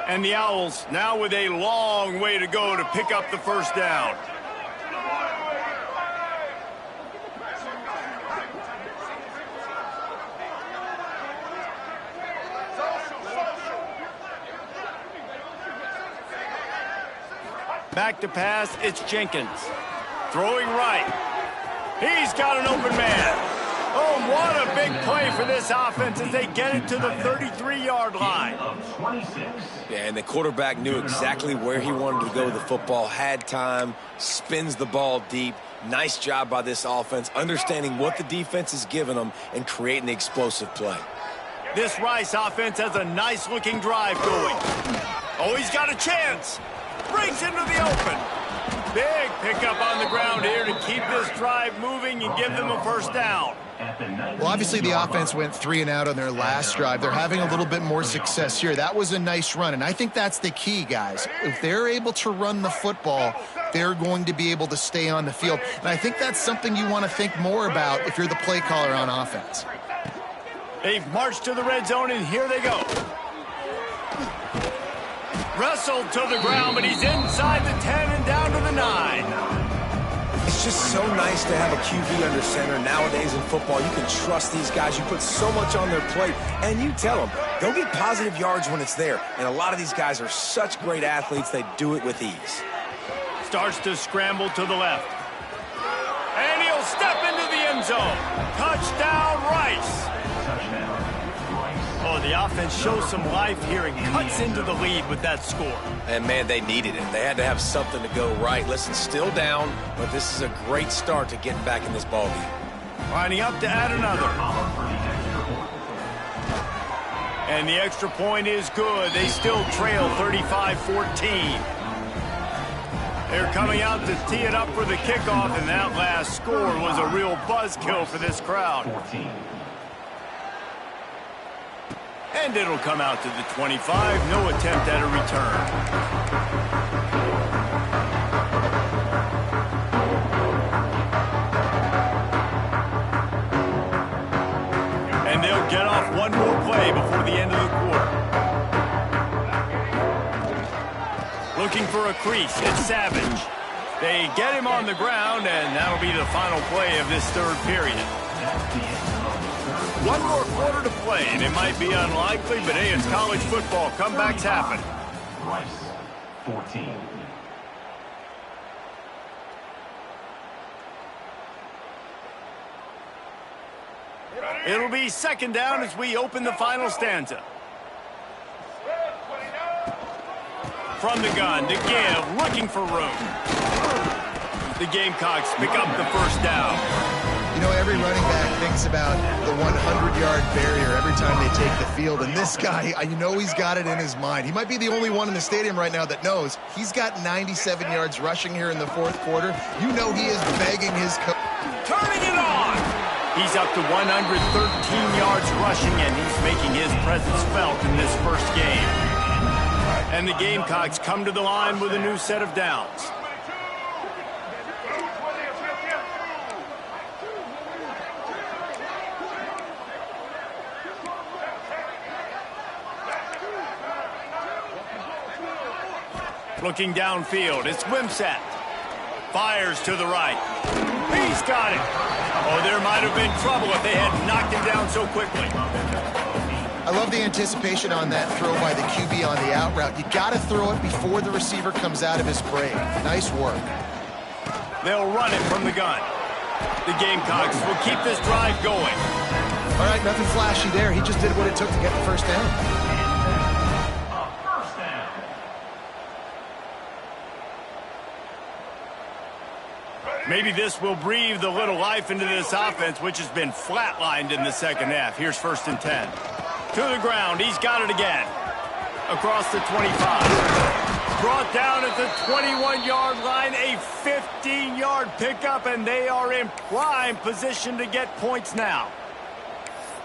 Speaker 1: And the Owls now with a long way to go to pick up the first down. Back to pass, it's Jenkins. Throwing right. He's got an open man. Oh, what a big play for this offense as they get it to the 33-yard line.
Speaker 5: Yeah, and the quarterback knew exactly where he wanted to go with the football, had time, spins the ball deep. Nice job by this offense, understanding what the defense is giving them and creating the explosive play.
Speaker 1: This Rice offense has a nice-looking drive going. Oh, he's got a chance. Breaks into the open. Big pickup on the ground here to keep this drive moving and give them a first down.
Speaker 4: Well, obviously the offense went 3 and out on their last drive. They're having a little bit more success here. That was a nice run, and I think that's the key, guys. If they're able to run the football, they're going to be able to stay on the field. And I think that's something you want to think more about if you're the play caller on offense.
Speaker 1: They've marched to the red zone, and here they go. Wrestled to the ground, but he's inside the 10 and down to the 9.
Speaker 5: It's just so nice to have a QB under center. Nowadays in football, you can trust these guys. You put so much on their plate, and you tell them, go get positive yards when it's there. And a lot of these guys are such great athletes, they do it with ease.
Speaker 1: Starts to scramble to the left. And he'll step into the end zone. Touchdown, Rice. Oh, the offense shows some life here and cuts into the lead with that score.
Speaker 5: And, man, they needed it. They had to have something to go right. Listen, still down, but this is a great start to getting back in this ballgame.
Speaker 1: Lining up to add another. And the extra point is good. They still trail 35-14. They're coming out to tee it up for the kickoff, and that last score was a real buzzkill for this crowd.
Speaker 2: 14.
Speaker 1: And it'll come out to the 25. No attempt at a return. And they'll get off one more play before the end of the quarter. Looking for a crease. It's Savage. They get him on the ground, and that'll be the final play of this third period. One more quarter to play, and it might be unlikely, but hey, it's college football. Comebacks happen.
Speaker 2: Rice, 14.
Speaker 1: It'll be second down as we open the final stanza. From the gun to give, looking for room. The Gamecocks pick up the first down.
Speaker 4: You know, every running back thinks about the 100-yard barrier every time they take the field. And this guy, you know he's got it in his mind. He might be the only one in the stadium right now that knows he's got 97 yards rushing here in the fourth quarter. You know he is begging his coach.
Speaker 1: Turning it on! He's up to 113 yards rushing, and he's making his presence felt in this first game. And the Gamecocks come to the line with a new set of downs. Looking downfield, it's Wimsatt. Fires to the right. He's got it. Oh, there might have been trouble if they had knocked him down so quickly.
Speaker 4: I love the anticipation on that throw by the QB on the out route. You got to throw it before the receiver comes out of his break. Nice work.
Speaker 1: They'll run it from the gun. The Gamecocks will keep this drive going.
Speaker 4: All right, nothing flashy there. He just did what it took to get the first down.
Speaker 1: Maybe this will breathe a little life into this offense, which has been flatlined in the second half. Here's 1st and 10. To the ground. He's got it again. Across the 25. Brought down at the 21-yard line. A 15-yard pickup, and they are in prime position to get points now.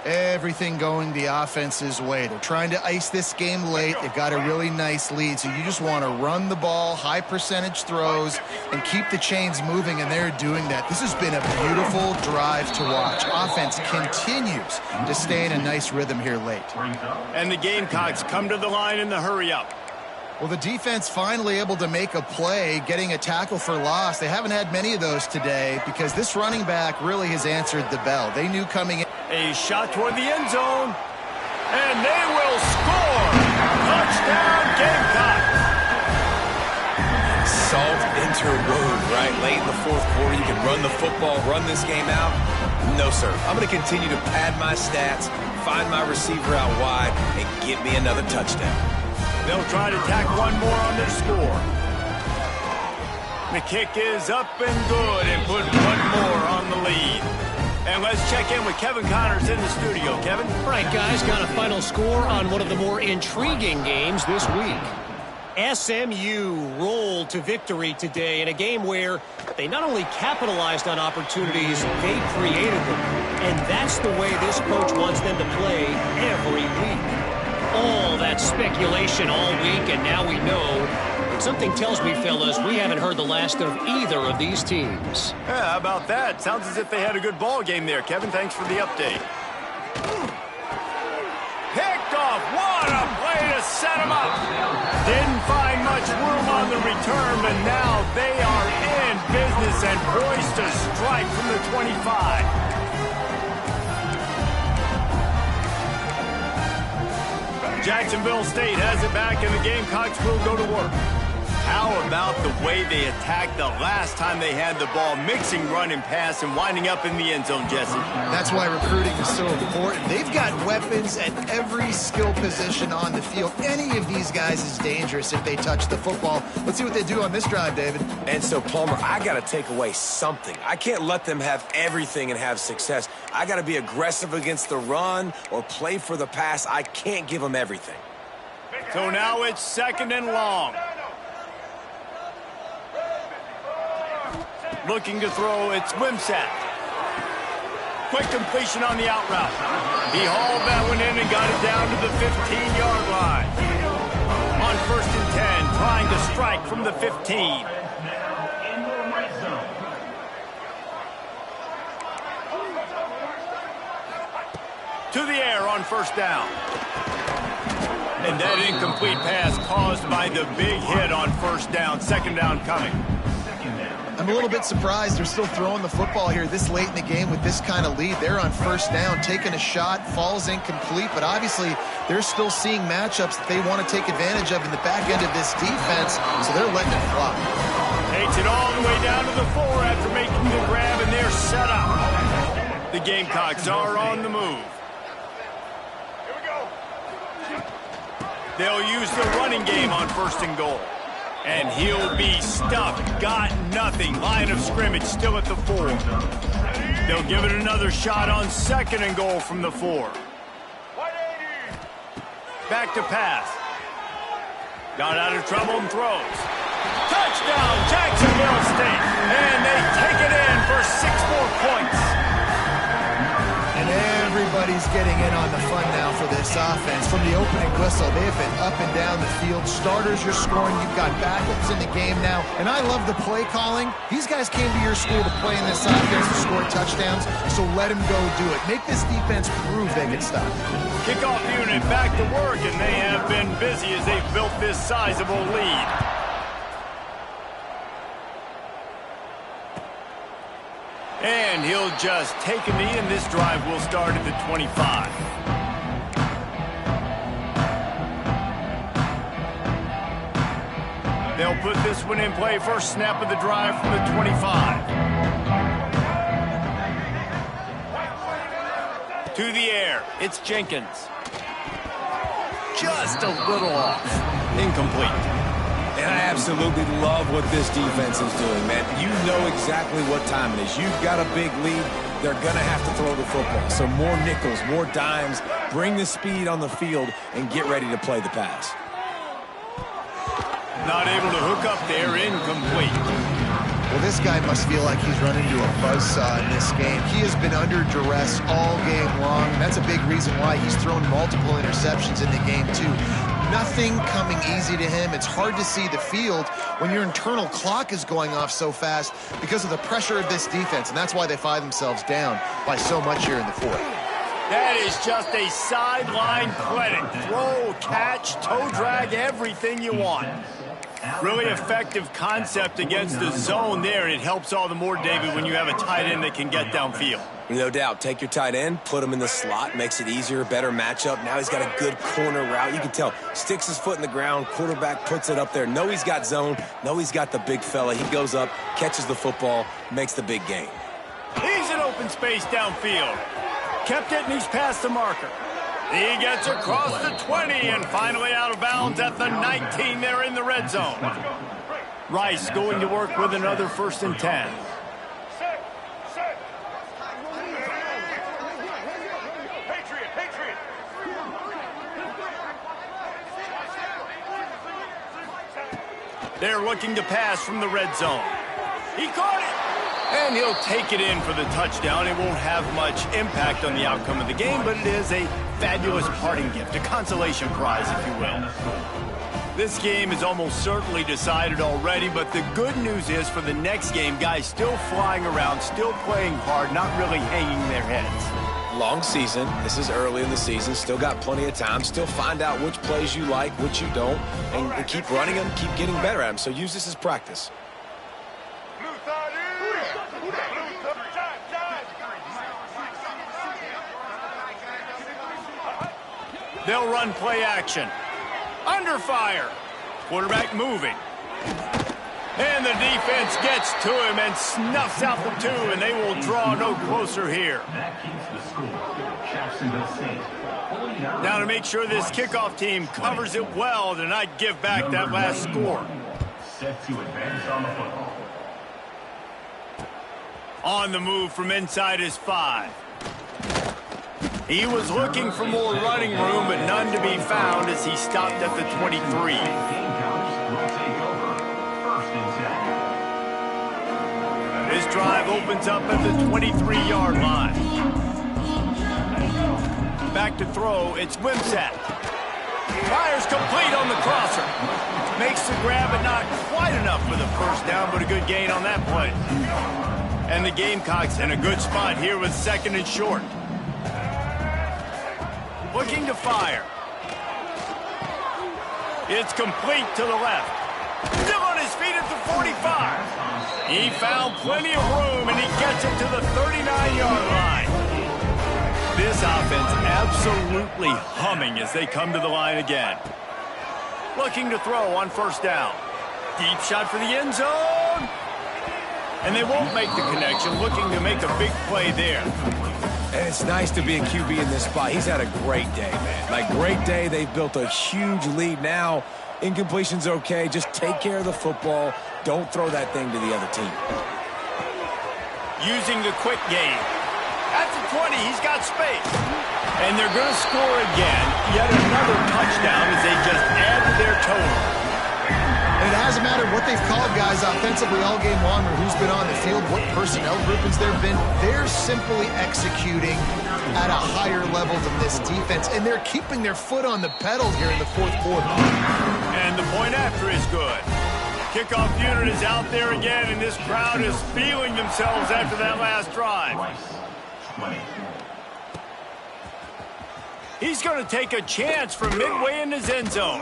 Speaker 4: Everything going the offense's way. They're trying to ice this game late. They've got a really nice lead, so you just want to run the ball, high percentage throws, and keep the chains moving, and they're doing that. This has been a beautiful drive to watch. Offense continues to stay in a nice rhythm here late.
Speaker 1: And the Gamecocks come to the line in the hurry-up.
Speaker 4: Well, the defense finally able to make a play, getting a tackle for loss. They haven't had many of those today because this running back really has answered the bell. They knew coming in.
Speaker 1: A shot toward the end zone, and they will score. Touchdown, Gamecocks.
Speaker 5: Salt interwove, right? Late in the 4th quarter, you can run the football, run this game out. No, sir. I'm going to continue to pad my stats, find my receiver out wide, and get me another touchdown.
Speaker 1: They'll try to tack one more on their score. The kick is up and good and put one more on the lead. And let's check in with Kevin Connors in the studio. Kevin?
Speaker 6: All right, guys, got a final score on one of the more intriguing games this week. SMU rolled to victory today in a game where they not only capitalized on opportunities, they created them. And that's the way this coach wants them to play every week. All that speculation all week, and now we know. Something tells me, fellas, we haven't heard the last of either of these teams.
Speaker 1: Yeah, how about that? Sounds as if they had a good ball game there. Kevin, thanks for the update. Picked off. What a play to set him up. Didn't find much room on the return, but now they are in business and poised to strike from the 25. Jacksonville State has it back, and the Gamecocks will go to work. How about the way they attacked the last time they had the ball, mixing run and pass and winding up in the end zone, Jesse?
Speaker 4: That's why recruiting is so important. They've got weapons at every skill position on the field. Any of these guys is dangerous if they touch the football. Let's see what they do on this drive, David.
Speaker 5: And so, Palmer, I got to take away something. I can't let them have everything and have success. I got to be aggressive against the run or play for the pass. I can't give them everything.
Speaker 1: So now it's 2nd and long. Looking to throw, it's Wimsatt. Quick completion on the out route. He hauled that one in and got it down to the 15-yard line. On 1st and 10, trying to strike from the 15. To the air on 1st down. And that incomplete pass caused by the big hit on 1st down. 2nd down coming.
Speaker 4: I'm a little bit surprised they're still throwing the football here this late in the game with this kind of lead. They're on 1st down, taking a shot, falls incomplete, but obviously they're still seeing matchups that they want to take advantage of in the back end of this defense, so they're letting it fly.
Speaker 1: Takes it all the way down to the 4 after making the grab, and they're set up. The Gamecocks are on the move.
Speaker 3: Here we go.
Speaker 1: They'll use the running game on 1st and goal. And he'll be stuffed. Got nothing. Line of scrimmage still at the 4. They'll give it another shot on 2nd and goal from the 4. Back to pass. Got out of trouble and throws. Touchdown, Jacksonville State. And they take it in for 6 more points.
Speaker 4: And everybody's getting in on the fun now for this offense. From the opening whistle, they have been up and down the field. Starters, you're scoring. You've got backups in the game now. And I love the play calling. These guys came to your school to play in this offense to score touchdowns, so let them go do it. Make this defense prove they can stop.
Speaker 1: Kickoff unit back to work, and they have been busy as they've built this sizable lead. And he'll just take a knee, and this drive will start at the 25. They'll put this one in play. First snap of the drive from the 25. To the air. It's Jenkins. Just a little off. Incomplete.
Speaker 5: And I absolutely love what this defense is doing, man. You know exactly what time it is. You've got a big lead. They're going to have to throw the football. So more nickels, more dimes, bring the speed on the field, and get ready to play the pass.
Speaker 1: Not able to hook up there, incomplete.
Speaker 4: Well, this guy must feel like he's run into a buzzsaw in this game. He has been under duress all game long. That's a big reason why he's thrown multiple interceptions in the game, too. Nothing coming easy to him. It's hard to see the field when your internal clock is going off so fast because of the pressure of this defense, and that's why they find themselves down by so much here in the fourth.
Speaker 1: That is just a sideline credit. Throw, catch, toe drag, everything you want. Really effective concept against the zone there, and it helps all the more, David, when you have a tight end that can get downfield.
Speaker 5: No doubt. Take your tight end, put him in the slot, makes it easier, better matchup. Now he's got a good corner route. You can tell, sticks his foot in the ground, quarterback puts it up there. Know he's got zone, know he's got the big fella. He goes up, catches the football, makes the big gain.
Speaker 1: He's in open space downfield. Kept it, and he's past the marker. He gets across the 20 and finally out of bounds at the 19 there in the red zone. Rice going to work with another 1st and 10.
Speaker 3: Patriot.
Speaker 1: They're looking to pass from the red zone. He caught it! And he'll take it in for the touchdown. It won't have much impact on the outcome of the game, but it is a fabulous parting gift, a consolation prize, if you will. This game is almost certainly decided already, but the good news is for the next game, guys still flying around, still playing hard, not really hanging their heads.
Speaker 5: Long season. This is early in the season. Still got plenty of time. Still find out which plays you like, which you don't, and keep running them, keep getting better at them. So use this as practice.
Speaker 1: They'll run play action. Under fire. Quarterback moving. And the defense gets to him and snuffs out the 2, and they will draw no closer here.
Speaker 2: That keeps the score. Jacksonville State.
Speaker 1: Now to make sure this kickoff team covers it well to not give back that last score.
Speaker 2: Set to advance on the football.
Speaker 1: On the move from inside his 5. He was looking for more running room, but none to be found as he stopped at the 23.
Speaker 2: Gamecocks will take over. 1st and 10.
Speaker 1: This drive opens up at the 23-yard line. Back to throw, it's Wimsatt. Fires complete on the crosser. Makes the grab, but not quite enough for the 1st down, but a good gain on that play. And the Gamecocks in a good spot here with 2nd and short. Looking to fire. It's complete to the left. Still on his feet at the 45. He found plenty of room, and he gets it to the 39-yard line. This offense absolutely humming as they come to the line again. Looking to throw on 1st down. Deep shot for the end zone. And they won't make the connection, looking to make a big play there.
Speaker 5: And it's nice to be a QB in this spot. He's had a great day, man. Like, great day. They've built a huge lead now. Incompletion's okay. Just take care of the football. Don't throw that thing to the other team.
Speaker 1: Using the quick game. At the 20, he's got space. And they're going to score again. Yet another touchdown as they just add to their total.
Speaker 4: And it hasn't mattered what they've called guys offensively all game long or who's been on the field, what personnel groupings there have been. They're simply executing at a higher level than this defense, and they're keeping their foot on the pedal here in the 4th quarter.
Speaker 1: And the point after is good. Kickoff unit is out there again, and this crowd is feeling themselves after that last drive.
Speaker 2: Rice, 20.
Speaker 1: He's going to take a chance from midway in his end zone.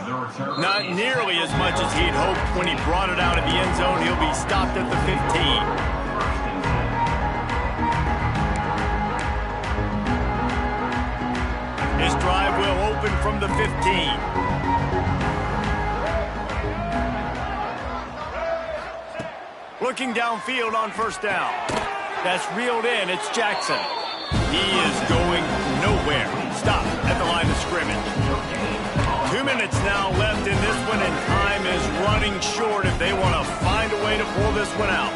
Speaker 1: Not nearly as much as he'd hoped when he brought it out of the end zone. He'll be stopped at the 15. His drive will open from the 15. Looking downfield on 1st down. That's reeled in. It's Jackson. He is going nowhere. Stop at the line of scrimmage. 2 2 minutes now left in this one, and time is running short if they want to find a way to pull this one out.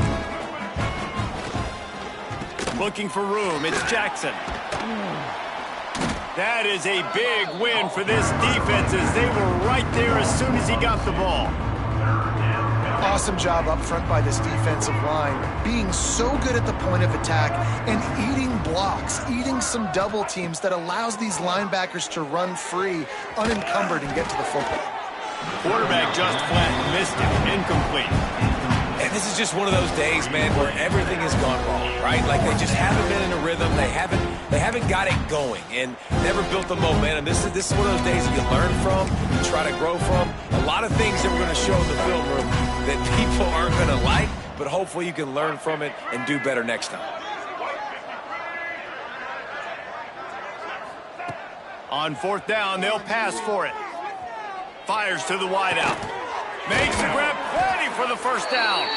Speaker 1: Looking for room, it's Jackson. That is a big win for this defense as they were right there as soon as he got the ball.
Speaker 4: Awesome job up front by this defensive line, being so good at the point of attack and eating blocks, eating some double teams that allows these linebackers to run free, unencumbered, and get to the football.
Speaker 1: Quarterback just flat missed it, incomplete.
Speaker 5: And this is just one of those days, man, where everything has gone wrong, right? Like they just haven't been in a rhythm. They haven't got it going and never built the momentum. This is one of those days that you learn from, you try to grow from. A lot of things that we're going to show in the film room that people aren't going to like, but hopefully you can learn from it and do better next time.
Speaker 1: On 4th down, they'll pass for it. Fires to the wideout. Makes the grab, plenty for the first down.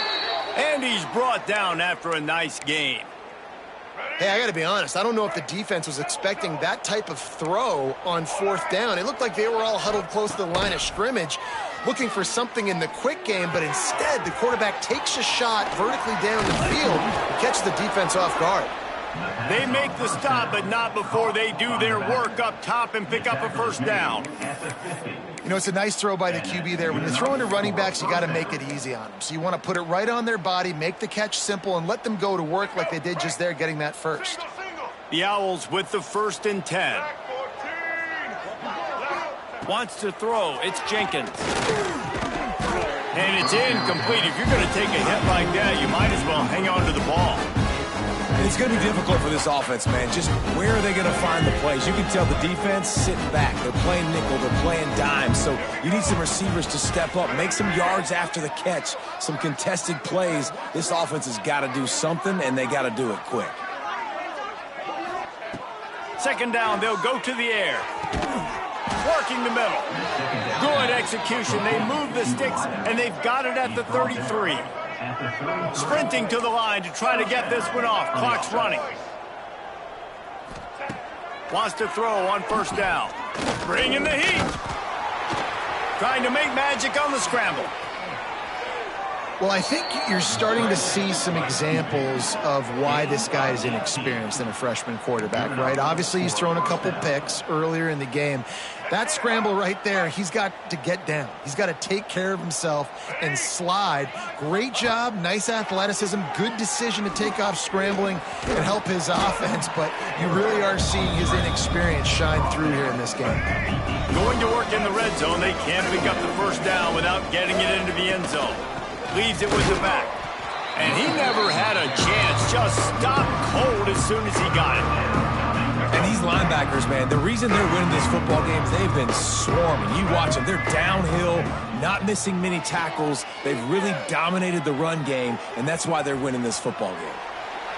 Speaker 1: And he's brought down after a nice gain.
Speaker 4: Hey, I got to be honest. I don't know if the defense was expecting that type of throw on 4th down. It looked like they were all huddled close to the line of scrimmage, looking for something in the quick game, but instead the quarterback takes a shot vertically down the field and catches the defense off guard.
Speaker 1: They make the stop, but not before they do their work up top and pick up a first down.
Speaker 4: You know, it's a nice throw by the QB there. When you're throwing to running backs, you got to make it easy on them. So you want to put it right on their body, make the catch simple, and let them go to work like they did just there, getting that first.
Speaker 1: The Owls with the 1st and 10. Wants to throw. It's Jenkins. And it's incomplete. If you're going to take a hit like that, you might as well hang on to the ball.
Speaker 5: It's going to be difficult for this offense, man. Just where are they going to find the plays? You can tell the defense sitting back. They're playing nickel. They're playing dime. So you need some receivers to step up, make some yards after the catch, some contested plays. This offense has got to do something, and they got to do it quick.
Speaker 1: 2nd down, they'll go to the air. Working the middle. Good execution. They move the sticks, and they've got it at the 33. Sprinting to the line to try to get this one off. Clock's running. Wants to throw on 1st down. Bringing the heat. Trying to make magic on the scramble.
Speaker 4: Well, I think you're starting to see some examples of why this guy is inexperienced in a freshman quarterback, right? Obviously, he's thrown a couple picks earlier in the game. That scramble right there, he's got to get down. He's got to take care of himself and slide. Great job, nice athleticism, good decision to take off scrambling and help his offense, but you really are seeing his inexperience shine through here in this game.
Speaker 1: Going to work in the red zone, they can't pick up the first down without getting it into the end zone. Leaves it with the back. And he never had a chance, just stopped cold as soon as he got it.
Speaker 5: And these linebackers, man, the reason they're winning this football game is they've been swarming. You watch them. They're downhill, not missing many tackles. They've really dominated the run game, and that's why they're winning this football game.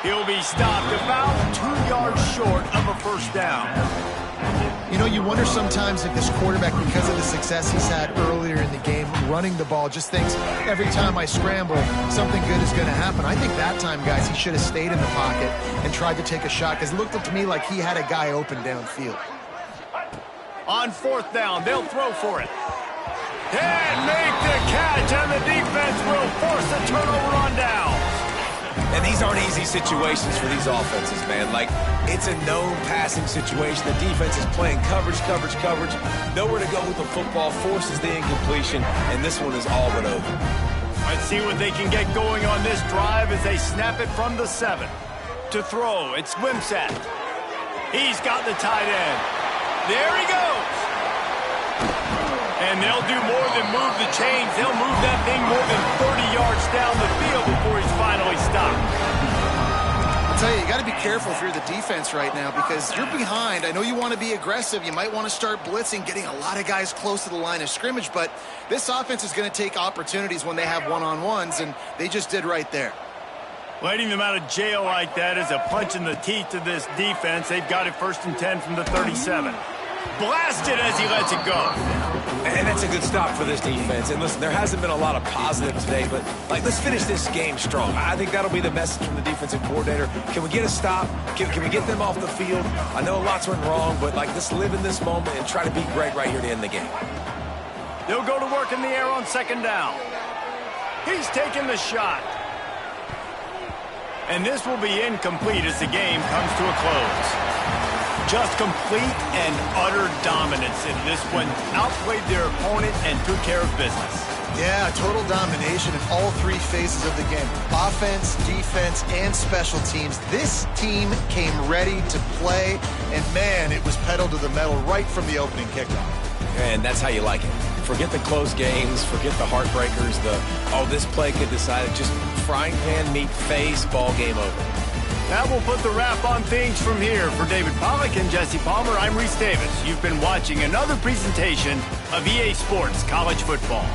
Speaker 1: He'll be stopped about 2 yards short of a first down.
Speaker 4: You know, you wonder sometimes if this quarterback, because of the success he's had earlier in the game, running the ball, just thinks, every time I scramble, something good is going to happen. I think that time, guys, he should have stayed in the pocket and tried to take a shot, because it looked to me like he had a guy open downfield.
Speaker 1: On 4th down, they'll throw for it. And make the catch, and the defense will force a turnover on down.
Speaker 5: And these aren't easy situations for these offenses, man. Like, it's a known passing situation. The defense is playing coverage. Nowhere to go with the football, forces the incompletion, and this one is all but over.
Speaker 1: Let's see what they can get going on this drive as they snap it from the 7. To throw, it's Wimsatt. He's got the tight end. There he goes. And they'll do more than move the chains. They'll move that thing more than 30 yards down the field before he's finally stopped.
Speaker 4: I'll tell you, you got to be careful if you're the defense right now because you're behind. I know you want to be aggressive. You might want to start blitzing, getting a lot of guys close to the line of scrimmage, but this offense is going to take opportunities when they have one-on-ones, and they just did right there.
Speaker 1: Letting them out of jail like that is a punch in the teeth to this defense. They've got it 1st and 10 from the 37. Blasted as he lets it go.
Speaker 5: And that's a good stop for this defense. And listen, there hasn't been a lot of positive today, but let's finish this game strong. I think that'll be the message from the defensive coordinator. Can we get a stop? Can we get them off the field? I know lots went wrong, but let's live in this moment and try to be great right here to end the game.
Speaker 1: They'll go to work in the air on second down. He's taking the shot. And this will be incomplete as the game comes to a close. Just complete and utter dominance in this one. Outplayed their opponent and took care of business.
Speaker 4: Yeah, total domination in all three phases of the game. Offense, defense, and special teams. This team came ready to play, and man, it was pedal to the metal right from the opening kickoff.
Speaker 5: And that's how you like it. Forget the close games, forget the heartbreakers, this play could decide it. Just frying pan, meat face, ball game over.
Speaker 1: That will put the wrap on things from here. For David Pollack and Jesse Palmer, I'm Reese Davis. You've been watching another presentation of EA Sports College Football.